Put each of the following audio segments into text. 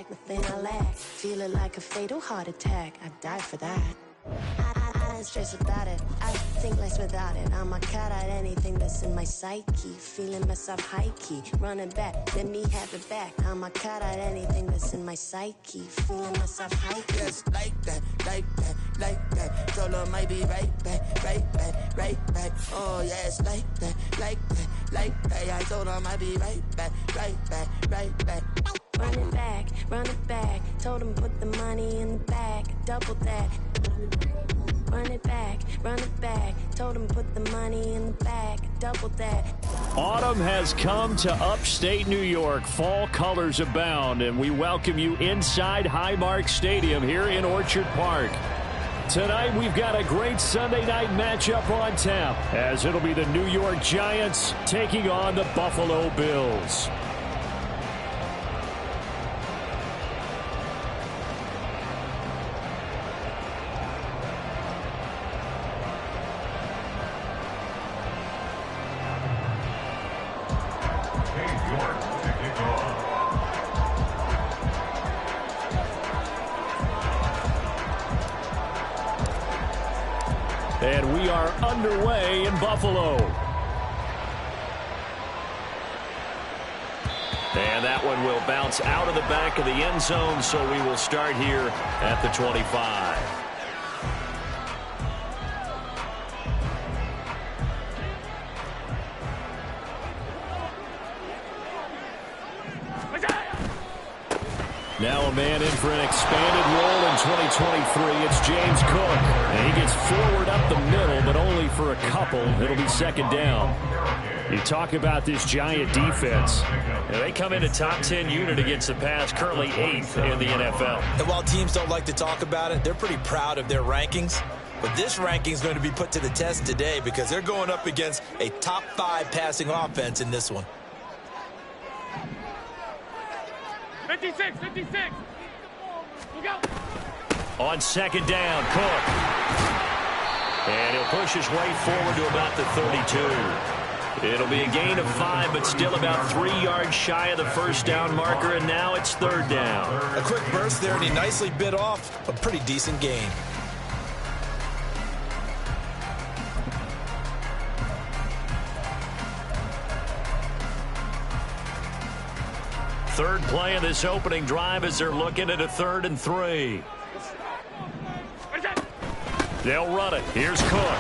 like nothing I lack. Feeling like a fatal heart attack. I'd die for that. I ain't stressed about it. I think less without it. I'ma cut out anything that's in my psyche. Feeling myself high-key. Running back, let me have it back. I'ma cut out anything that's in my psyche. Feeling myself high-key. Yes, like that, like that, like that. Solo might be right back, right back, right back. Oh, yes, like that, like that, like that. I told her I might be right back, right back, right back. Run it back. Told him put the money in the bag. Double that. Run it back. Told him put the money in the bag. Double that. Autumn has come to upstate New York. Fall colors abound, and we welcome you inside Highmark Stadium here in Orchard Park. Tonight we've got a great Sunday night matchup on tap, as it'll be the New York Giants taking on the Buffalo Bills. And we are underway in Buffalo. And that one will bounce out of the back of the end zone, so we will start here at the 25. Now a man in for an expanded role in 2023. It's James Cook. And he gets forward up the middle, but only for a couple. It'll be second down. You talk about this Giant defense. And they come in a top 10 unit against the pass, currently 8th in the NFL. And while teams don't like to talk about it, they're pretty proud of their rankings. But this ranking is going to be put to the test today because they're going up against a top 5 passing offense in this one. 56. Look out. On second down, Cook. And he'll push his way forward to about the 32. It'll be a gain of 5, but still about 3 yards shy of the first down marker, and now it's third down. A quick burst there, and he nicely bit off a pretty decent gain. Third play of this opening drive as they're looking at a 3rd and 3. They'll run it. Here's Cook.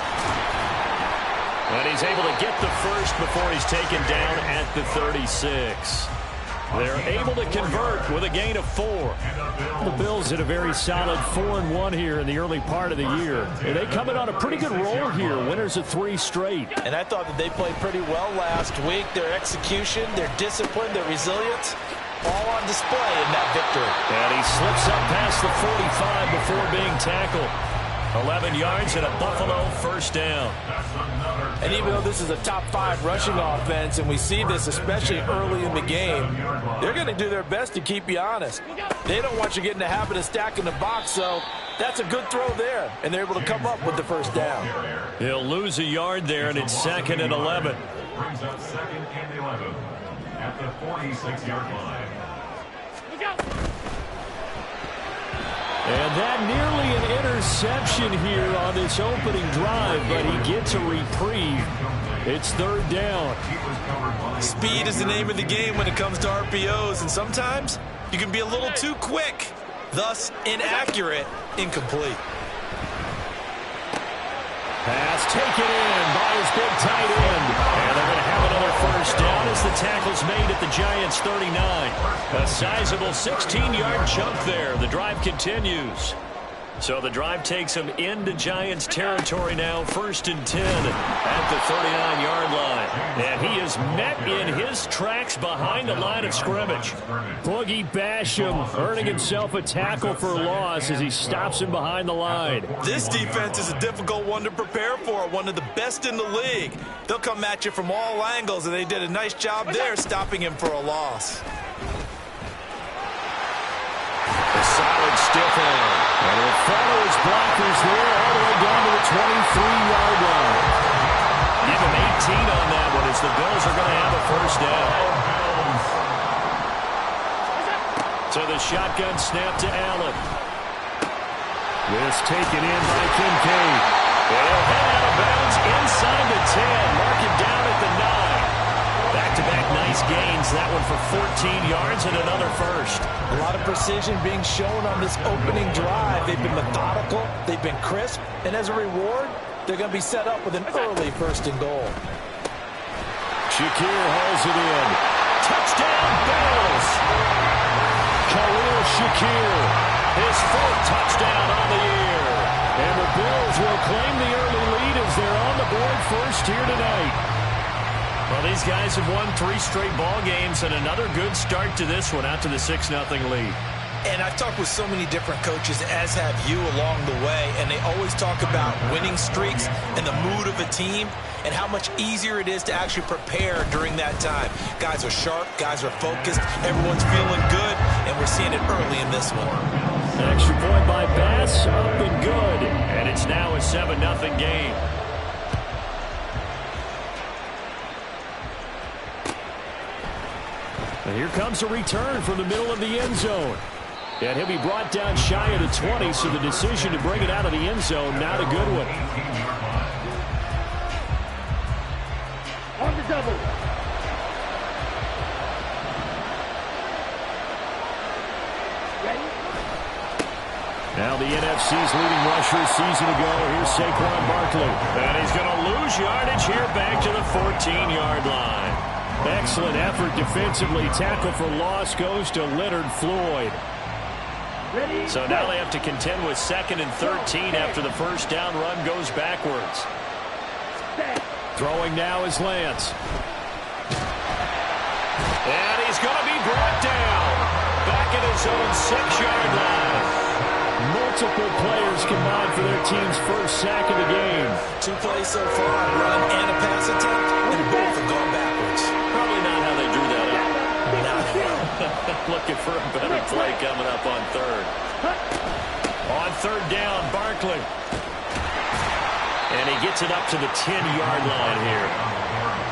And he's able to get the first before he's taken down at the 36. They're able to convert with a gain of 4. The Bills had a very solid 4-1 here in the early part of the year. And they come in on a pretty good roll here, winners of 3 straight. And I thought that they played pretty well last week. Their execution, their discipline, their resilience, all on display in that victory. And he slips up past the 45 before being tackled. 11 yards and a Buffalo first down. And even though this is a top 5 rushing offense, and we see this especially early in the game, they're going to do their best to keep you honest. They don't want you getting the habit of stacking the box, so that's a good throw there. And they're able to come up with the first down. He'll lose a yard there, and it's 2nd and 11. Brings up 2nd and 11 at the 46-yard line. And that nearly an interception here on this opening drive, but he gets a reprieve. It's third down. Speed is the name of the game when it comes to RPOs, and sometimes you can be a little too quick, thus inaccurate, incomplete. Pass taken in by his big tight end. And they're going to have another first down as the tackle's made at the Giants' 39. A sizable 16-yard chunk there. The drive continues. So the drive takes him into Giants territory now, 1st and 10 at the 39-yard line. And he is met in his tracks behind the line of scrimmage. Boogie Basham earning himself a tackle for a loss as he stops him behind the line. This defense is a difficult one to prepare for, one of the best in the league. They'll come at you from all angles, and they did a nice job there stopping him for a loss. A solid stiff arm. And he'll follow his blockers there all the way down to the 23-yard line. Give him 18 on that one as the Bills are going to have a first down. So the shotgun snap to Allen. This taken in by Kincaid. They'll head out of bounds inside the 10. Mark it down at the 9. Back-to-back nice gains. That one for 14 yards and another first. A lot of precision being shown on this opening drive. They've been methodical. They've been crisp. And as a reward, they're going to be set up with an early 1st and goal. Shakir hauls it in. Touchdown, Bills! Khalil Shakir, his 4th touchdown on the year. And the Bills will claim the early lead as they're on the board first here tonight. Well, these guys have won 3 straight ball games and another good start to this one out to the 6-0 lead. And I've talked with so many different coaches, as have you along the way, and they always talk about winning streaks and the mood of a team and how much easier it is to actually prepare during that time. Guys are sharp, guys are focused, everyone's feeling good, and we're seeing it early in this one. Extra point by Bass, up and good, and it's now a 7-0 game. And here comes a return from the middle of the end zone. And he'll be brought down shy of the 20, so the decision to bring it out of the end zone, not a good one. On the double. Ready? Now the NFC's leading rusher a season ago. Here's Saquon Barkley. And he's going to lose yardage here back to the 14-yard line. Excellent effort defensively. Tackle for loss goes to Leonard Floyd. So now they have to contend with 2nd and 13 after the first down run goes backwards. Throwing now is Lance. And he's going to be brought down. Back at his own 6-yard line. Multiple players combined for their team's first sack of the game. 2 plays so far, a run and a pass attempt, and both have gone backwards. Probably not how they drew that up. Looking for a better play coming up on 3rd. On 3rd down, Barkley. And he gets it up to the 10-yard line here.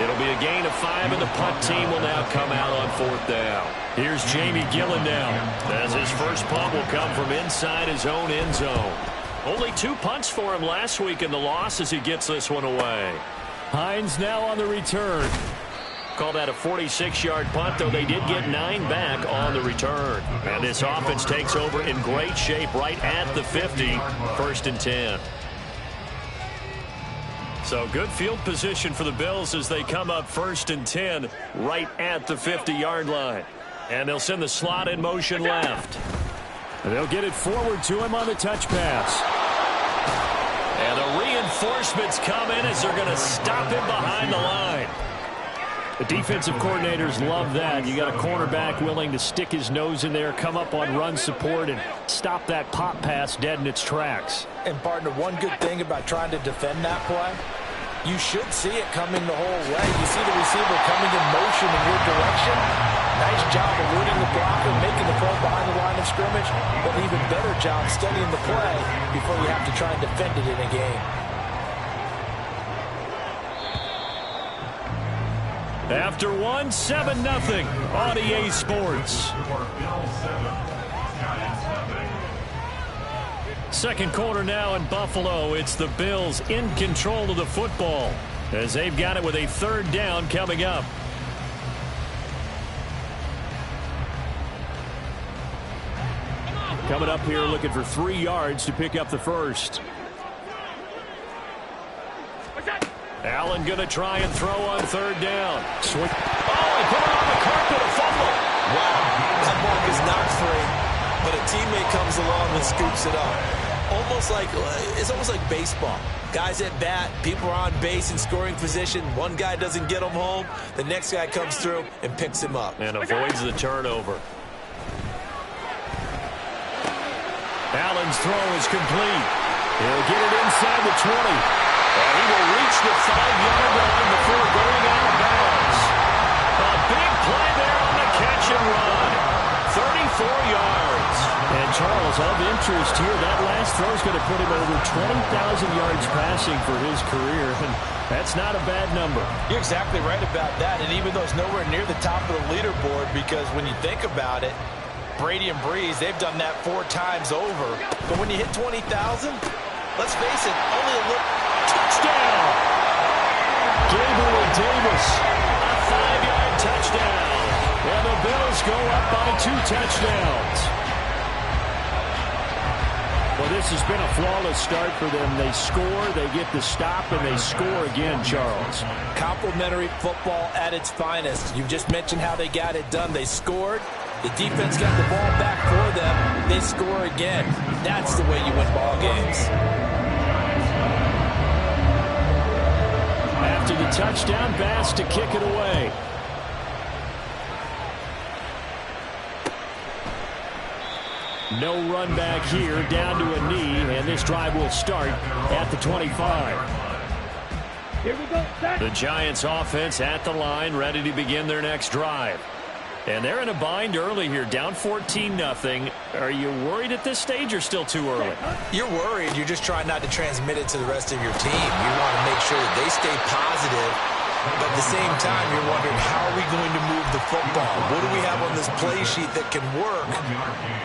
It'll be a gain of 5, and the punt team will now come out on 4th down. Here's Jamie Gillen now, as his first punt will come from inside his own end zone. Only 2 punts for him last week in the loss as he gets this one away. Hines now on the return. Call that a 46-yard punt, though they did get 9 back on the return. And this offense takes over in great shape right at the 50, 1st and 10. So good field position for the Bills as they come up 1st and 10 right at the 50-yard line. And they'll send the slot in motion left. And they'll get it forward to him on the touch pass. And the reinforcements come in as they're going to stop him behind the line. The defensive coordinators love that. You got a cornerback willing to stick his nose in there, come up on run support, and stop that pop pass dead in its tracks. And, partner, one good thing about trying to defend that play, you should see it coming the whole way. You see the receiver coming in motion in your direction. Nice job eluding the blocker, making the play behind the line of scrimmage, but an even better job studying the play before you have to try and defend it in a game. After 1, 7-0 on EA Sports. Second quarter now in Buffalo. It's the Bills in control of the football as they've got it with a 3rd down coming up. Coming up here looking for 3 yards to pick up the first. Allen going to try and throw on 3rd down. Swing. Oh, he put it on the carpet, a fumble. Wow, that ball gets knocked free, but a teammate comes along and scoops it up. It's almost like baseball. Guys at bat, people are on base in scoring position. One guy doesn't get him home. The next guy comes through and picks him up. And avoids the turnover. Allen's throw is complete. He'll get it inside the 20. And he will reach the 5-yard line before going out of bounds. A big play there on the catch and run. 34 yards. And Charles, of interest here, that last throw is going to put him over 20,000 yards passing for his career. And that's not a bad number. You're exactly right about that. And even though it's nowhere near the top of the leaderboard, because when you think about it, Brady and Breeze, they've done that 4 times over. But when you hit 20,000, let's face it, only a little. Touchdown! Gabriel Davis, a 5-yard touchdown. And the Bills go up by 2 touchdowns. Well, this has been a flawless start for them. They score, they get the stop, and they score again, Charles. Complimentary football at its finest. You've just mentioned how they got it done. They scored. The defense got the ball back for them. They score again. That's the way you win ball games. After the touchdown, Bass to kick it away. No run back here, down to a knee, and this drive will start at the 25. Here we go, set. The Giants offense at the line, ready to begin their next drive. And they're in a bind early here, down 14-0. Are you worried at this stage or still too early? You're worried. You're just trying not to transmit it to the rest of your team. You want to make sure that they stay positive. But at the same time, you're wondering, how are we going to move the football? What do we have on this play sheet that can work?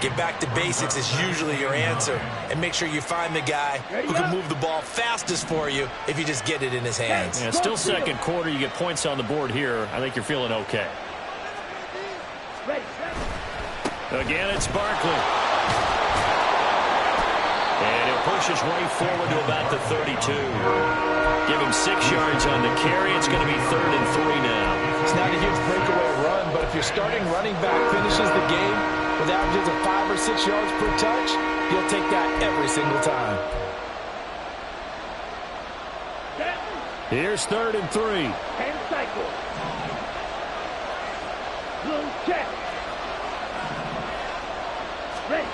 Get back to basics is usually your answer. And make sure you find the guy who can move the ball fastest for you if you just get it in his hands. Yeah, still second quarter. You get points on the board here. I think you're feeling okay. Again, it's Barkley. And he'll push his way forward to about the 32. Give him 6 yards on the carry. It's going to be 3rd and 3 now. It's not a huge breakaway run, but if your starting running back finishes the game with averages of 5 or 6 yards per touch, you'll take that every single time. Here's 3rd and 3. Hand cycle. Blue check. Ready.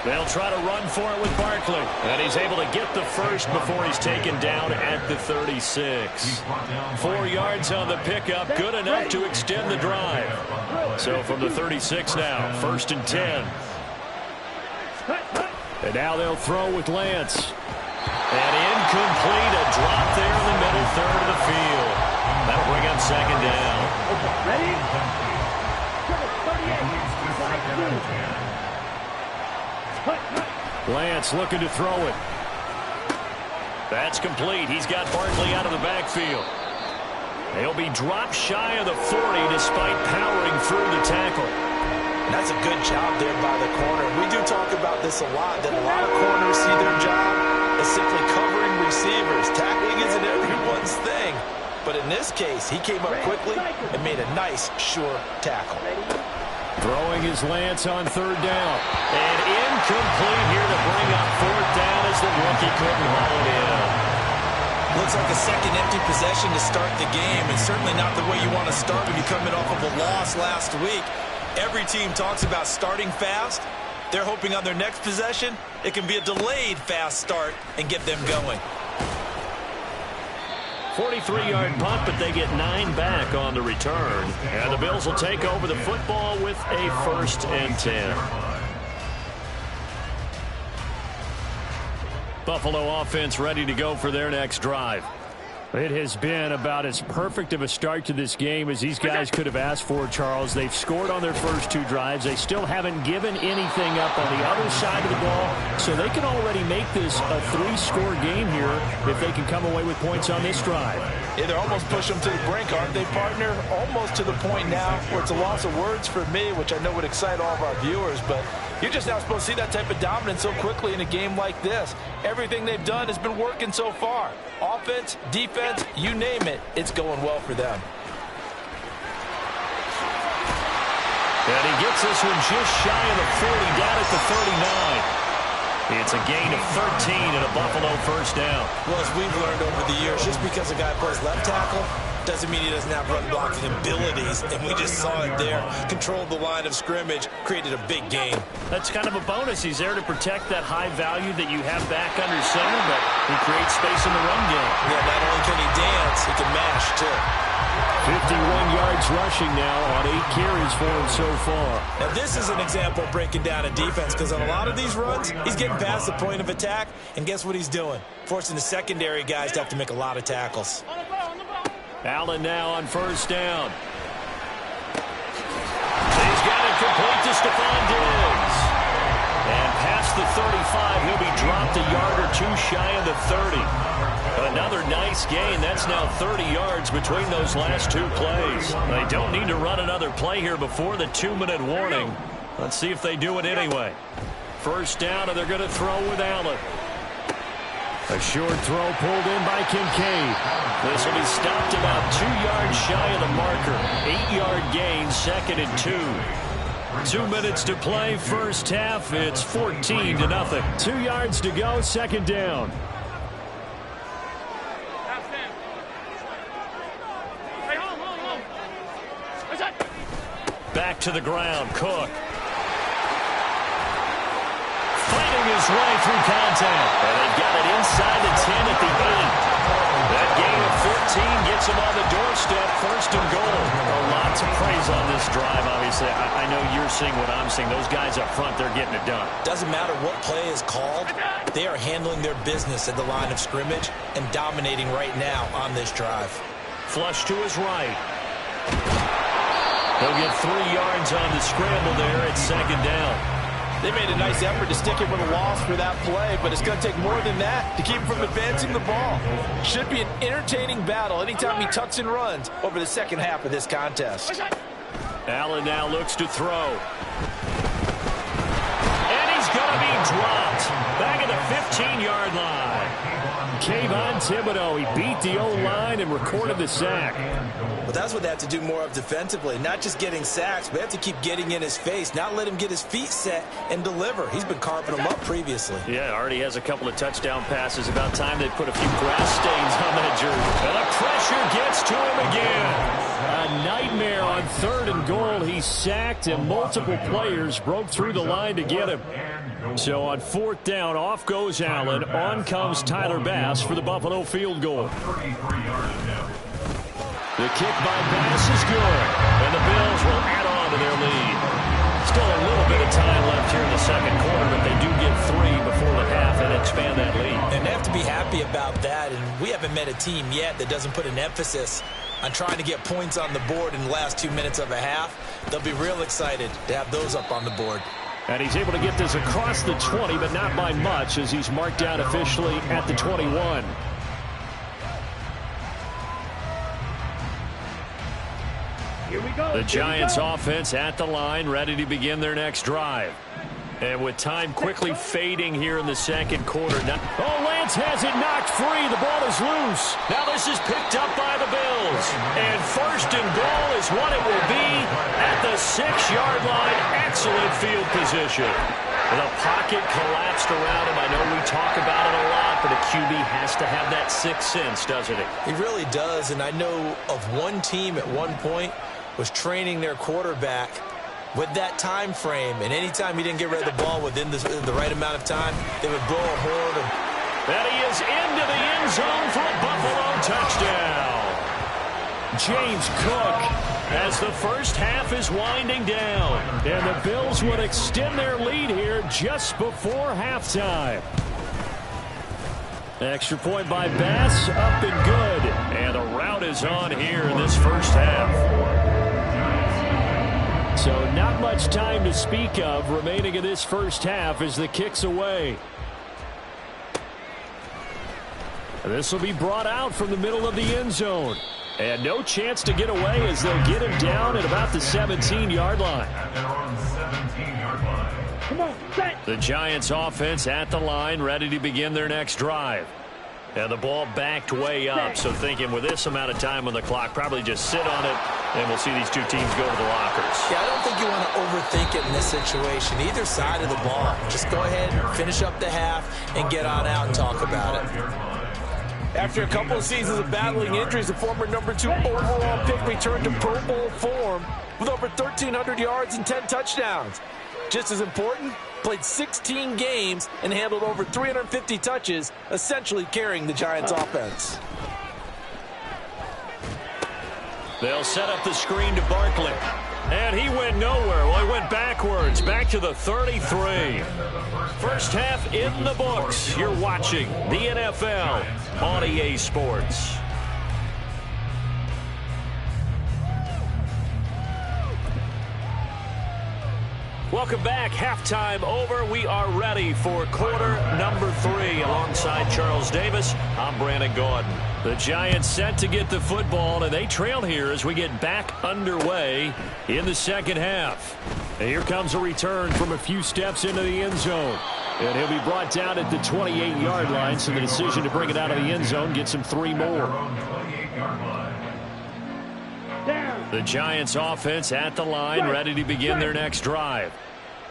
They'll try to run for it with Barkley. And he's able to get the first before he's taken down at the 36. 4 yards on the pickup, good enough to extend the drive. So from the 36 now, 1st and 10. And now they'll throw with Lance. And incomplete, a drop there in the middle third of the field. That'll bring up 2nd down. Ready? 38. Lance looking to throw it. That's complete. He's got Barkley out of the backfield. He'll be dropped shy of the 40 despite powering through the tackle. That's a good job there by the corner. We do talk about this a lot, that a lot of corners see their job as simply covering receivers. Tackling isn't everyone's thing. But in this case, he came up quickly and made a nice, sure tackle. Throwing his Lance on 3rd down. And incomplete here to bring up 4th down as the rookie couldn't haul it in. Looks like a second empty possession to start the game, and certainly not the way you want to start when you're coming off of a loss last week. Every team talks about starting fast. They're hoping on their next possession, it can be a delayed fast start and get them going. 43-yard punt, but they get 9 back on the return. And the Bills will take over the football with a 1st and 10. Buffalo offense ready to go for their next drive. It has been about as perfect of a start to this game as these guys could have asked for, Charles. They've scored on their first 2 drives. They still haven't given anything up on the other side of the ball, so they can already make this a 3-score game here if they can come away with points on this drive. Yeah, they're almost pushing them to the brink, aren't they, partner? Almost to the point now where it's a loss of words for me, which I know would excite all of our viewers, but you're just not supposed to see that type of dominance so quickly in a game like this. Everything they've done has been working so far. Offense, defense, you name it, it's going well for them. And he gets this one just shy of the 40, down at the 39. It's a gain of 13 and a Buffalo 1st down. Well, as we've learned over the years, just because a guy plays left tackle doesn't mean he doesn't have run blocking abilities, and we just saw it there. Controlled the line of scrimmage, created a big gain. That's kind of a bonus. He's there to protect that high value that you have back under center, but he creates space in the run game. Yeah, not only can he dance, he can mash, too. 51 yards rushing now on 8 carries for him so far. Now, this is an example of breaking down a defense, because on a lot of these runs, he's getting past the point of attack, and guess what he's doing? Forcing the secondary guys to have to make a lot of tackles. Allen now on 1st down. He's got it Incomplete to Stephon Diggs. And past the 35, he'll be dropped a yard or two shy of the 30. Another nice gain. That's now 30 yards between those last two plays. They don't need to run another play here before the 2-minute warning. Let's see if they do it anyway. First down, and they're going to throw with Allen. A short throw pulled in by Kincaid. This will be stopped about 2 yards shy of the marker. 8-yard gain, 2nd and 2. 2 minutes to play, first half. It's 14-0. 2 yards to go, second down. Back to the ground, Cook. Fighting his way through contact. And they've got it inside the 10 at the 8. That gain of 14 gets him on the doorstep, first and goal. A lot to praise on this drive, obviously. I know you're seeing what I'm seeing. Those guys up front, they're getting it done. Doesn't matter what play is called. They are handling their business at the line of scrimmage and dominating right now on this drive. Flush to his right. He'll get 3 yards on the scramble there at second down. They made a nice effort to stick him with a loss for that play, but it's going to take more than that to keep him from advancing the ball. Should be an entertaining battle anytime he tucks and runs over the second half of this contest. Allen now looks to throw. And he's going to be dropped. Back at the 15-yard line. Kayvon Thibodeau, he beat the O-line and recorded the sack. Well, that's what they have to do more of defensively. Not just getting sacks, but they have to keep getting in his face, not let him get his feet set and deliver. He's been carving them up previously. Yeah, already has a couple of touchdown passes. About time they put a few grass stains on that jersey. And the pressure gets to him again. A nightmare on 3rd and goal. He's sacked, and multiple players broke through the line to get him. So on 4th down, off goes Allen. On comes Tyler Bass for the Buffalo field goal. The kick by Bass is good, and the Bills will add on to their lead. Still a little bit of time left here in the second quarter, but they do get 3 before the half and expand that lead. And they have to be happy about that, and we haven't met a team yet that doesn't put an emphasis on trying to get points on the board in the last 2 minutes of a half. They'll be real excited to have those up on the board. And he's able to get this across the 20, but not by much, as he's marked down officially at the 21. Here we go. The Giants offense at the line, ready to begin their next drive. And with time quickly fading here in the second quarter. Oh, Lance has it knocked free. The ball is loose. Now this is picked up by the Bills. And first and goal is what it will be at the 6-yard line. Excellent field position. The pocket collapsed around him. I know we talk about it a lot, but a QB has to have that sixth sense, doesn't he? He really does, and I know of one team at one point was training their quarterback with that time frame, and anytime he didn't get rid of the ball within the right amount of time, they would blow a horn. And he is into the end zone for a Buffalo touchdown. James Cook, as the first half is winding down, and the Bills would extend their lead here just before halftime. Extra point by Bass, up and good, and the route is on here in this first half. So not much time to speak of remaining in this first half as the kick's away. This will be brought out from the middle of the end zone. And no chance to get away as they'll get him down at about the 17-yard line. Come on, set. The Giants offense at the line, ready to begin their next drive. And the ball backed way up, so thinking with this amount of time on the clock, probably just sit on it, and we'll see these two teams go to the lockers. Yeah, I don't think you want to overthink it in this situation. Either side of the ball. Just go ahead and finish up the half and get on out and talk about it. After a couple of seasons of battling injuries, the former number 2 overall pick returned to Pro Bowl form with over 1,300 yards and 10 touchdowns. Just as important, played 16 games and handled over 350 touches, essentially carrying the Giants offense. They'll set up the screen to Barkley. And he went nowhere. Well, he went backwards, back to the 33. First half in the books. You're watching the NFL on EA Sports. Welcome back. Halftime over. We are ready for quarter number 3. Alongside Charles Davis, I'm Brandon Gaudin. The Giants set to get the football, and they trail here as we get back underway in the second half. And here comes a return from a few steps into the end zone. And he'll be brought down at the 28-yard line, so the decision to bring it out of the end zone gets him 3 more. The Giants offense at the line, ready to begin their next drive.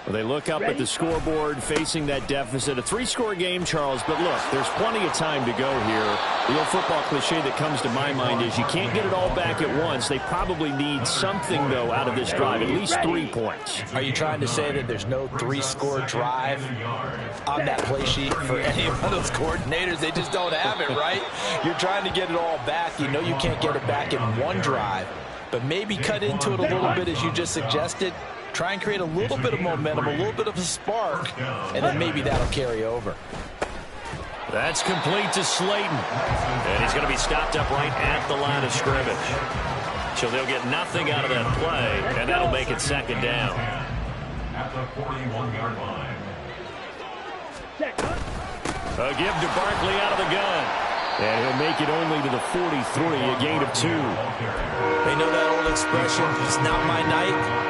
Well, they look up at the scoreboard facing that deficit. A 3-score game, Charles, but look, there's plenty of time to go here. The old football cliche that comes to my mind is you can't get it all back at once. They probably need something, though, out of this drive, at least 3 points. Are you trying to say that there's no 3-score drive on that play sheet for any one of those coordinators? They just don't have it, right? You're trying to get it all back. You know you can't get it back in one drive, but maybe cut into it a little bit as you just suggested. Try and create a little bit of momentum, a little bit of a spark, and then maybe that'll carry over. That's complete to Slayton. And he's going to be stopped up right at the line of scrimmage. So they'll get nothing out of that play, and that'll make it second down. At the 41-yard line. A give to Barkley out of the gun. And he'll make it only to the 43, a gain of 2. They know that old expression, it's not my night.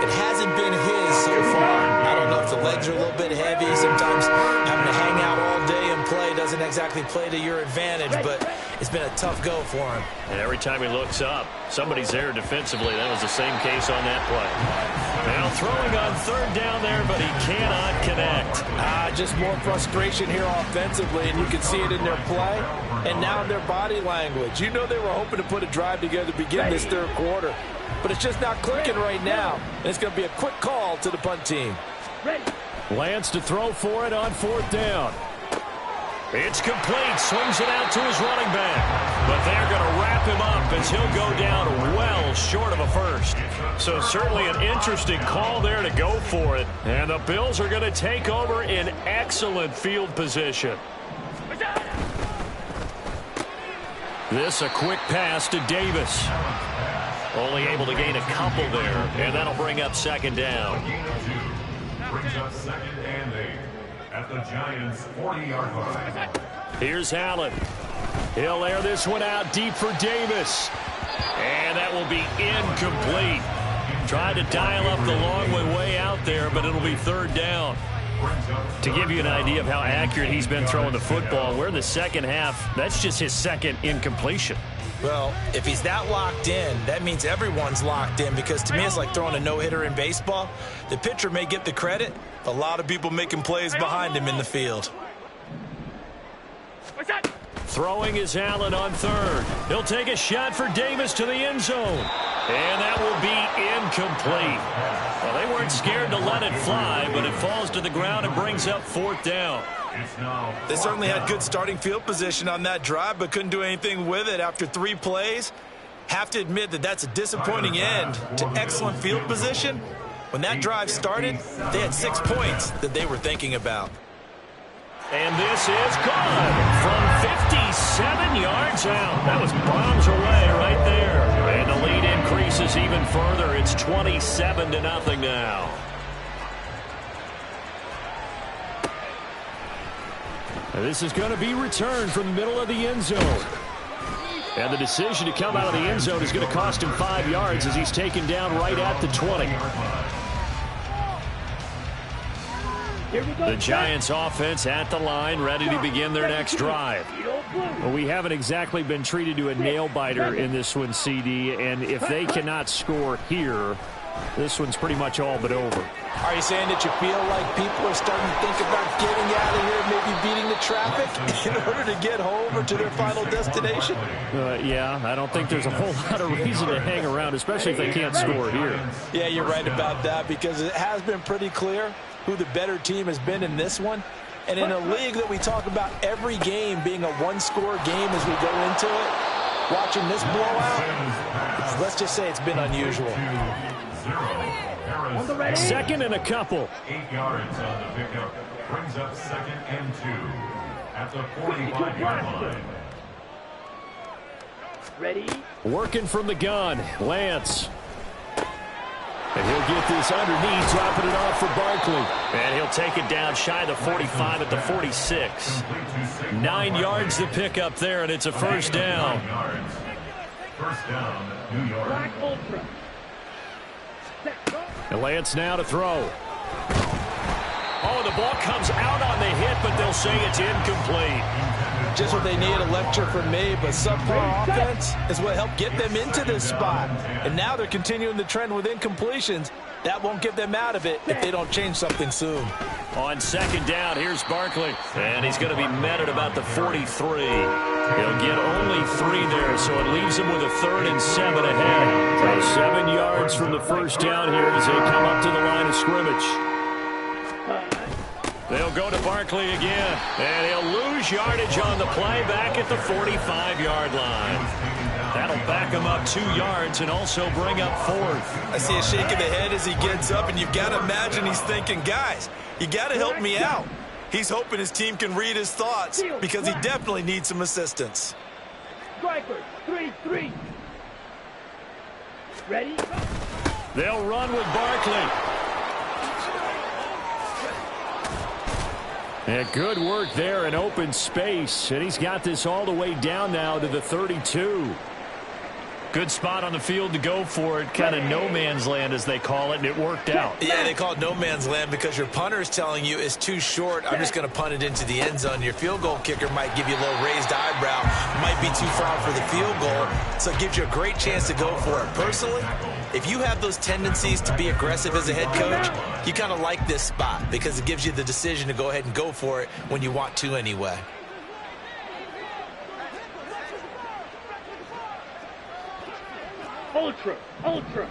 It hasn't been his so far. I don't know if the legs are a little bit heavy. Sometimes having to hang out all day and play doesn't exactly play to your advantage, but it's been a tough go for him. And every time he looks up, somebody's there defensively. That was the same case on that play. Now throwing on 3rd down there, but he cannot connect. Just more frustration here offensively, and you can see it in their play and now in their body language. You know they were hoping to put a drive together to begin this 3rd quarter. But it's just not clicking right now. And it's going to be a quick call to the punt team. Lance to throw for it on 4th down. It's complete. Swings it out to his running back. But they're going to wrap him up as he'll go down well short of a first. So certainly an interesting call there to go for it. And the Bills are going to take over in excellent field position. This a quick pass to Davis. Only able to gain a couple there, and that'll bring up second down. Brings up 2nd and 8 at the Giants' 40-yard line. Here's Allen. He'll air this one out deep for Davis. And that will be incomplete. Tried to dial up the long way out there, but it'll be 3rd down. To give you an idea of how accurate he's been throwing the football, we're in the second half. That's just his 2nd incompletion. Well, if he's that locked in, that means everyone's locked in, because to me it's like throwing a no-hitter in baseball. The pitcher may get the credit, a lot of people making plays behind him in the field. Throwing is Allen on 3rd. He'll take a shot for Davis to the end zone. And that will be incomplete. Well, they weren't scared to let it fly, but it falls to the ground and brings up 4th down. They certainly had good starting field position on that drive, but couldn't do anything with it after 3 plays. Have to admit that that's a disappointing end to excellent field position. When that drive started, they had 6 points that they were thinking about. And this is good from 57 yards out. That was bombs away right there. And the lead increases even further. It's 27-0 now. And this is going to be returned from the middle of the end zone. And the decision to come out of the end zone is going to cost him 5 yards as he's taken down right at the 20. The Giants offense at the line, ready to begin their next drive. Well, we haven't exactly been treated to a nail-biter in this one, CD, and if they cannot score here, this one's pretty much all but over. Are you saying that you feel like people are starting to think about getting out of here, maybe beating the traffic in order to get home or to their final destination? Yeah, I don't think there's a whole lot of reason to hang around, especially if they can't score here. Yeah, you're right about that, because it has been pretty clear who the better team has been in this one. And in a league that we talk about every game being a one-score game as we go into it, watching this blowout, let's just say it's been unusual. 2nd and a couple. 8 yards on the pickup. Brings up 2nd and 2 at the 45-yard line. Ready? Working from the gun, Lance. And he'll get this underneath, dropping it off for Barkley. And he'll take it down shy of the 45 at the 46. 9 yards to pick up there, and it's a first down. First down, New York. Black Ultra. And Lance now to throw. Oh, the ball comes out on the hit, but they'll say it's incomplete. Just what they need, a lecture from me, but subpar offense is what helped get them into this spot. And now they're continuing the trend with incompletions. That won't get them out of it if they don't change something soon. On second down, here's Barkley. And he's going to be met at about the 43. He'll get only 3 there, so it leaves him with a 3rd and 7 ahead. So 7 yards from the first down here as they come up to the line of scrimmage. They'll go to Barkley again, and he'll lose yardage on the play back at the 45-yard line. That'll back him up 2 yards and also bring up 4th. I see a shake of the head as he gets up, and you've got to imagine he's thinking, guys, you got to help me out. He's hoping his team can read his thoughts because he definitely needs some assistance. Strikers, 3-3. Ready? They'll run with Barkley. And good work there in open space. And he's got this all the way down now to the 32. Good spot on the field to go for it. Kind of no man's land, as they call it, and it worked out. Yeah, they call it no man's land because your punter is telling you it's too short. I'm just going to punt it into the end zone. Your field goal kicker might give you a little raised eyebrow. Might be too far for the field goal, so it gives you a great chance to go for it. Personally, if you have those tendencies to be aggressive as a head coach, you kind of like this spot because it gives you the decision to go ahead and go for it when you want to anyway. Ultra, ultra.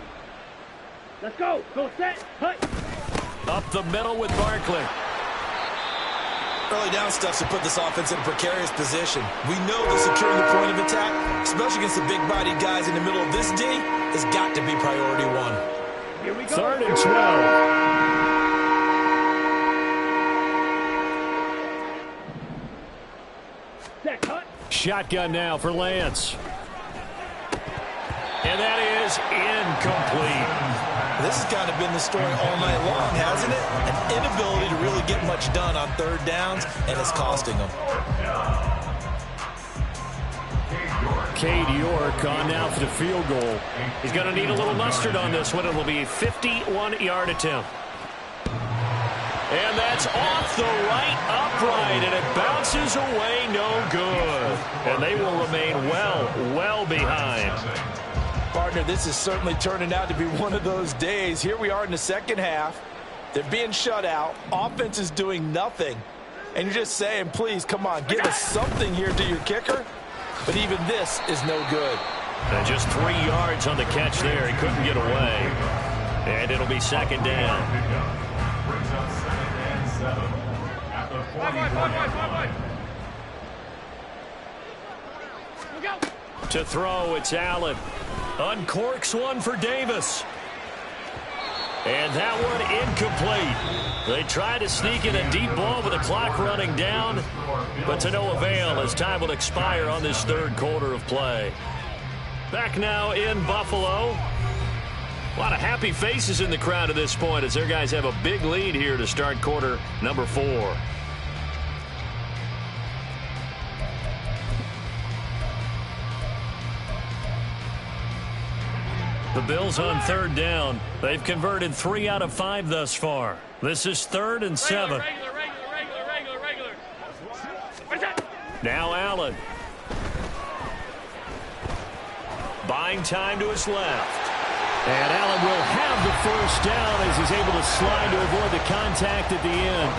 Let's go. Go set. Hut. Up the middle with Barkley. Early down stuff to put this offense in a precarious position. We know that securing the point of attack, especially against the big-bodied guys in the middle of this D, has got to be priority 1. Here we go. 3rd and 12. Set. Hut. Shotgun now for Lance. And that is incomplete. This has kind of been the story all night long, hasn't it? An inability to really get much done on 3rd downs, and it's costing them. Cade York on now for the field goal. He's going to need a little mustard on this one. It will be a 51-yard attempt. And that's off the right upright, and it bounces away no good. And they will remain well behind. Partner, this is certainly turning out to be one of those days. Here we are in the second half. They're being shut out. Offense is doing nothing. And you're just saying, please, come on, give us something here to your kicker. But even this is no good. And just 3 yards on the catch there. He couldn't get away. And it'll be second down. Brings up 2nd and 7 at the 44. To throw, it's Allen. Uncorks one for Davis. And that one incomplete. They try to sneak in a deep ball with the clock running down, but to no avail as time will expire on this 3rd quarter of play. Back now in Buffalo. A lot of happy faces in the crowd at this point as their guys have a big lead here to start quarter number 4. The Bills on 3rd down. They've converted 3 out of 5 thus far. This is 3rd and 7. Regular. Now Allen. Buying time to his left. And Allen will have the first down as he's able to slide to avoid the contact at the end.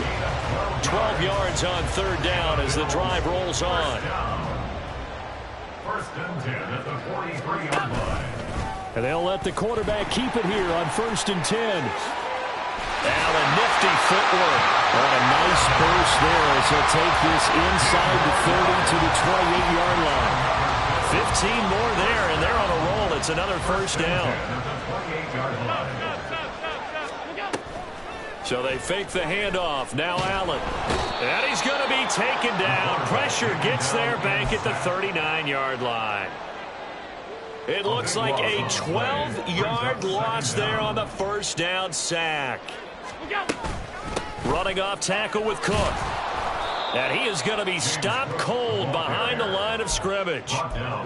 12 yards on 3rd down as the drive rolls on. 1st and 10 at the 43-yard line. And they'll let the quarterback keep it here on 1st and 10. Allen, nifty footwork. And a nice burst there as he'll take this inside the 30 to the 28-yard line. 15 more there, and they're on a roll. It's another first down. So they fake the handoff. Now Allen. And he's going to be taken down. Pressure gets there back at the 39-yard line. It looks like a 12-yard loss there on the first down sack. Running off tackle with Cook. And he is going to be stopped cold behind the line of scrimmage.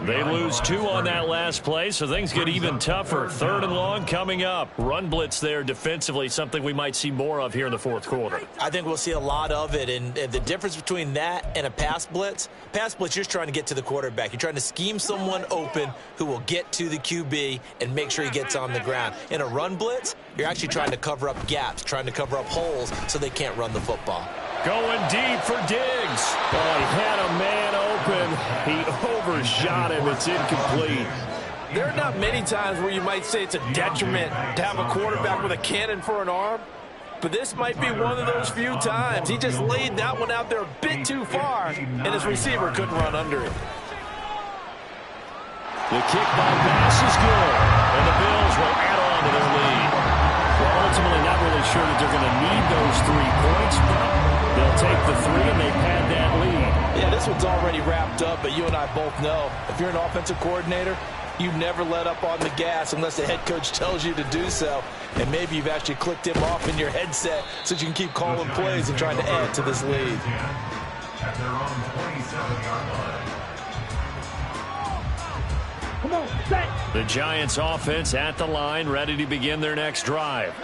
They lose 2 on that last play, so things get even tougher. 3rd and long coming up. Run blitz there defensively, something we might see more of here in the fourth quarter. I think we'll see a lot of it, and the difference between that and a pass blitz, you're just trying to get to the quarterback. You're trying to scheme someone open who will get to the QB and make sure he gets on the ground. In a run blitz, you're actually trying to cover up gaps, trying to cover up holes so they can't run the football. Going deep for Diggs. Oh, he had a man open. He overshot him. It's incomplete. There are not many times where you might say it's a detriment to have a quarterback with a cannon for an arm, but this might be one of those few times. He just laid that one out there a bit too far, and his receiver couldn't run under it. The kick by pass is good, and the Bills will add on to their lead. Well, ultimately not really sure that they're going to need those 3 points, but they'll take the 3 and they pad that lead. Yeah, this one's already wrapped up, but you and I both know if you're an offensive coordinator, you never let up on the gas unless the head coach tells you to do so. And maybe you've actually clicked him off in your headset so you can keep calling plays and trying to add to this lead. At their own 27-yard line. Come on, set. The Giants offense at the line, ready to begin their next drive.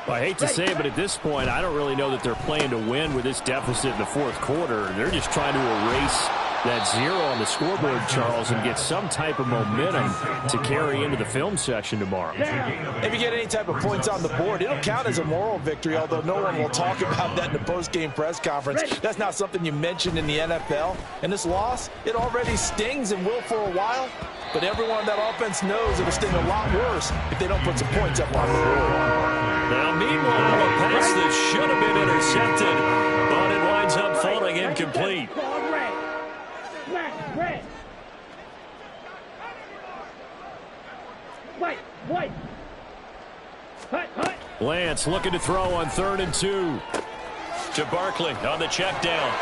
Well, I hate to say it, but at this point, I don't really know that they're playing to win with this deficit in the fourth quarter. They're just trying to erase that 0 on the scoreboard, Charles, and get some type of momentum to carry into the film session tomorrow. If you get any type of points on the board, it'll count as a moral victory, although no one will talk about that in the post-game press conference. That's not something you mentioned in the NFL. And this loss, it already stings and will for a while, but everyone on that offense knows it'll sting a lot worse if they don't put some points up on the board. Now, meanwhile, a pass that should have been intercepted, but it winds up falling incomplete. White. Hut. Lance looking to throw on 3rd and 2. To Barkley on the check down.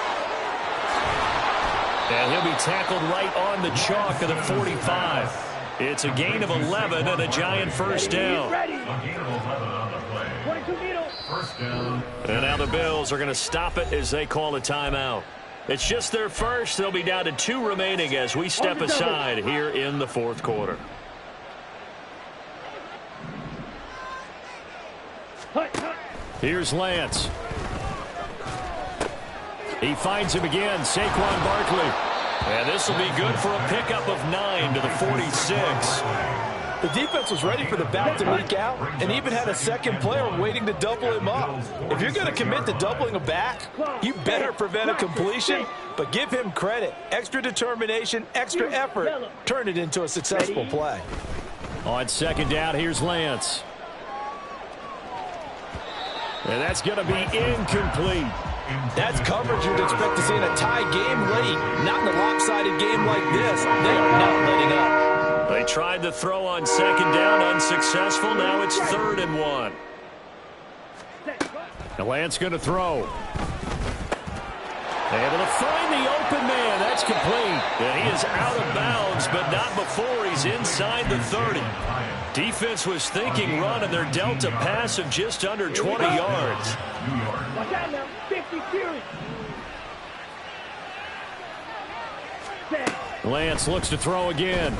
And he'll be tackled right on the chalk of the 45. It's a gain of 11 and a Giant first down. A gain of 11 on the play. First down. And now the Bills are going to stop it as they call a timeout. It's just their first. They'll be down to 2 remaining as we step aside here in the fourth quarter. Here's Lance. He finds him again, Saquon Barkley. And this will be good for a pickup of 9 to the 46. The defense was ready for the back to leak out and even had a second player waiting to double him up. If you're going to commit to doubling a back, you better prevent a completion, but give him credit. Extra determination, extra effort, turn it into a successful play. On 2nd down, here's Lance. And that's going to be incomplete. That's coverage you'd expect to see in a tie game late. Not in a lopsided game like this. They are not letting up. They tried to throw on 2nd down, unsuccessful. Now it's 3rd and 1. And Lance going to throw. Able to find the open man. That's complete. And he is out of bounds, but not before he's inside the 30. Defense was thinking run, and they're dealt a pass of just under 20 yards. Watch out now. 50 series. Lance looks to throw again.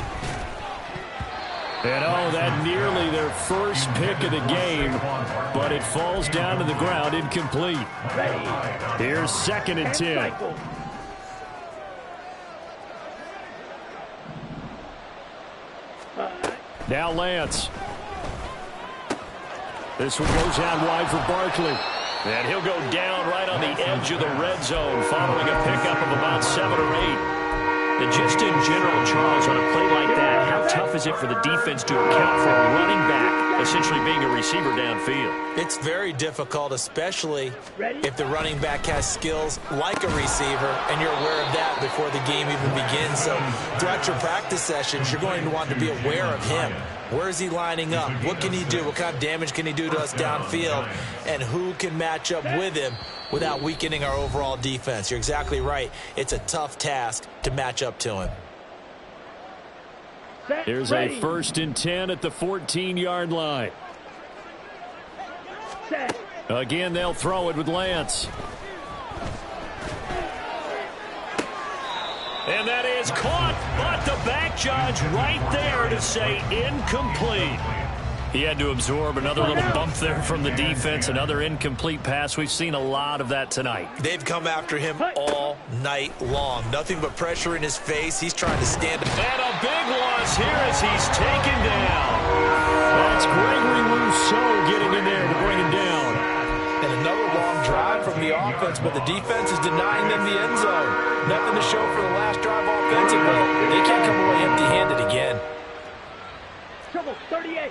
And oh, that nearly their first pick of the game, but it falls down to the ground incomplete. Here's 2nd and 10. Now Lance. This one goes out wide for Barkley. And he'll go down right on the edge of the red zone following a pickup of about 7 or 8. And just in general, Charles, on a play like that, how tough is it for the defense to account for a running back essentially being a receiver downfield? It's very difficult, especially if the running back has skills like a receiver, and you're aware of that before the game even begins. So throughout your practice sessions, you're going to want to be aware of him. Where is he lining up? What can he do? What kind of damage can he do to us downfield? And who can match up with him without weakening our overall defense? You're exactly right. It's a tough task to match up to him. Here's a 1st and 10 at the 14-yard line. Again, they'll throw it with Lance. And that is caught, but the back judge right there to say incomplete. He had to absorb another little bump there from the defense, another incomplete pass. We've seen a lot of that tonight. They've come after him all night long. Nothing but pressure in his face. He's trying to stand. And a big loss here as he's taken down. That's Gregory Rousseau getting in there to bring him down. And another long drive from the offense, but the defense is denying them the end zone. Nothing to show for the last drive offensively. They can't come away empty-handed again. Trouble, 38.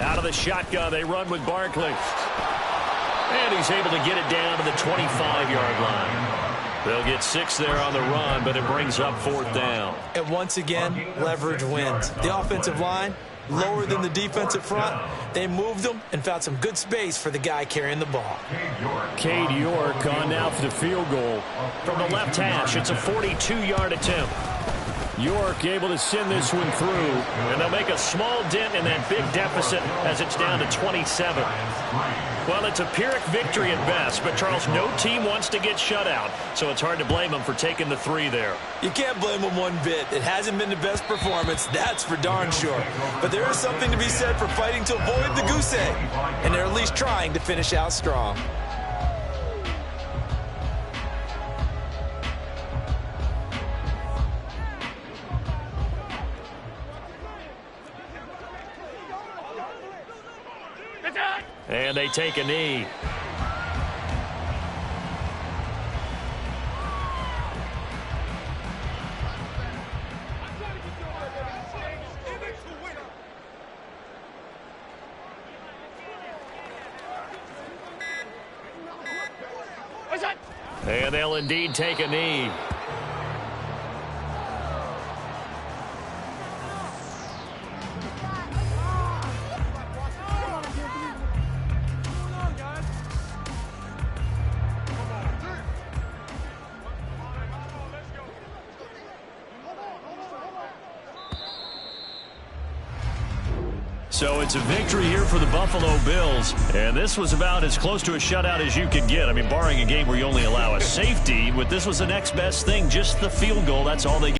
Out of the shotgun, they run with Barkley. And he's able to get it down to the 25-yard line. They'll get 6 there on the run, but it brings up 4th down. And once again, leverage wins. The offensive line, lower than the defensive front. They moved them and found some good space for the guy carrying the ball. Cade York on now for the field goal. From the left hash, it's a 42-yard attempt. York able to send this one through, and they'll make a small dent in that big deficit as it's down to 27. Well, it's a Pyrrhic victory at best, but Charles, no team wants to get shut out, so it's hard to blame them for taking the 3 there. You can't blame them one bit. It hasn't been the best performance, that's for darn sure. But there is something to be said for fighting to avoid the goose egg, and they're at least trying to finish out strong. And they take a knee. And they'll indeed take a knee. So it's a victory here for the Buffalo Bills. And this was about as close to a shutout as you could get. I mean, barring a game where you only allow a safety, but this was the next best thing, just the field goal. That's all they get.